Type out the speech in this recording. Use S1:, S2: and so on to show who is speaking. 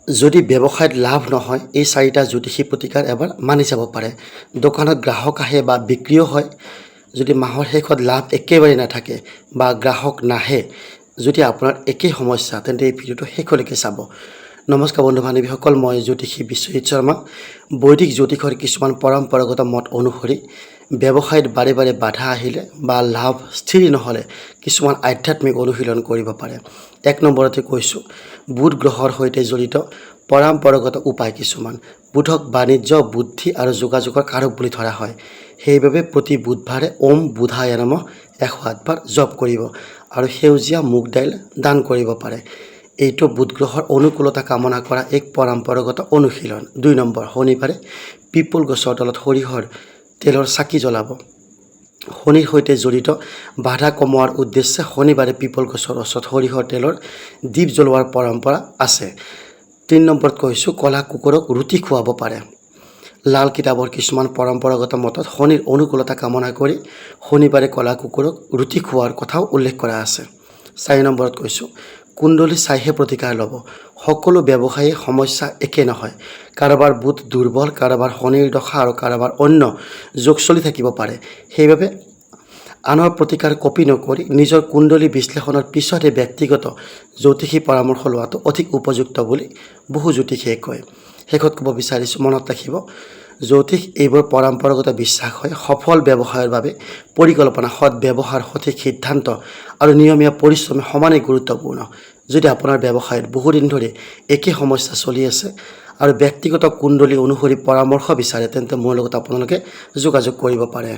S1: যদি ব্যৱসায়ত লাভ নহয় এই চাৰিটা জ্যোতিষী প্ৰতিকাৰ এবাৰ মানি চাব পাৰে। দোকানত গ্ৰাহক আহে বা বিক্ৰীও হয়, যদি মাহৰ শেষত লাভ একেবাৰে নাথাকে বা গ্ৰাহক নাহে, যদি আপোনাৰ একেই সমস্যা, তেন্তে এই ভিডিঅ'টো শেষলৈকে চাব। নমস্কাৰ বন্ধু বান্ধৱীসকল, মই জ্যোতিষী বিশ্বজিৎ শৰ্মা। বৈদিক জ্যোতিষৰ কিছুমান পৰম্পৰাগত মত অনুসৰি ব্যৱসায়ত বাৰে বাৰে বাধা আহিলে বা লাভ স্থিৰ নহ'লে কিছুমান আধ্যাত্মিক অনুশীলন কৰিব পাৰে। এক নম্বৰতে কৈছোঁ, বুধ গ্ৰহৰ সৈতে জড়িত পৰম্পৰাগত উপায় কিছুমান। বুধক বাণিজ্য, বুদ্ধি আৰু যোগাযোগৰ কাৰক বুলি ধৰা হয়। সেইবাবে প্ৰতি বুধবাৰে ওম বুধায় নমঃ 108 বাৰ জপ কৰিব আৰু সেউজীয়া মুগ দাইল দান কৰিব পাৰে। এইটো বুধ গ্ৰহৰ অনুকূলতা কামনা কৰা এক পৰম্পৰাগত অনুশীলন। 2 নম্বৰ, শনিবাৰে পিপল গছৰ তলত সৰিয়হৰ তেলৰ চাকি জ্বলাব। শনিৰ সৈতে জড়িত বাধা কমোৱাৰ উদ্দেশ্যে শনিবাৰে পিপল গছৰ ওচৰত সৰিয়হৰ তেলৰ দীপ জ্বলোৱাৰ পৰম্পৰা আছে। 3 নম্বৰত কৈছোঁ, ক'লা কুকুৰক ৰুটি খুৱাব পাৰে। লাল কিতাপৰ কিছুমান পৰম্পৰাগত মতত শনিৰ অনুকূলতা কামনা কৰি শনিবাৰে ক'লা কুকুৰক ৰুটি খোৱাৰ কথাও উল্লেখ কৰা আছে। 4 নম্বৰত কৈছোঁ, কুণ্ডলী চাইহে প্ৰতিকাৰ ল'ব। সকলো ব্যৱসায়ী সমস্যা একে নহয়। কাৰোবাৰ বুধ দুৰ্বল, কাৰোবাৰ শনিৰ দশা আৰু কাৰোবাৰ অন্য যোগ চলি থাকিব পাৰে। সেইবাবে আনৰ প্ৰতিকাৰ কপি নকৰি নিজৰ কুণ্ডলী বিশ্লেষণৰ পিছতহে ব্যক্তিগত জ্যোতিষী পৰামৰ্শ লোৱাটো অধিক উপযুক্ত বুলি বহু জ্যোতিষীয়ে কয়। শেষত ক'ব বিচাৰিছোঁ, মনত ৰাখিব, জ্যোতিষ এইবোৰ পৰম্পৰাগত বিশ্বাস হয়। সফল ব্যৱসায়ৰ বাবে পৰিকল্পনা, সৎ ব্যৱহাৰ, সঠিক সিদ্ধান্ত আৰু নিয়মীয়া পৰিশ্ৰম সমানেই গুৰুত্বপূৰ্ণ। যদি আপোনাৰ ব্যৱসায়ত বহুদিন ধৰি একে সমস্যা চলি আছে আৰু ব্যক্তিগত কুণ্ডলী অনুসৰি পৰামৰ্শ বিচাৰে, তেন্তে মোৰ লগত আপোনালোকে যোগাযোগ কৰিব পাৰে।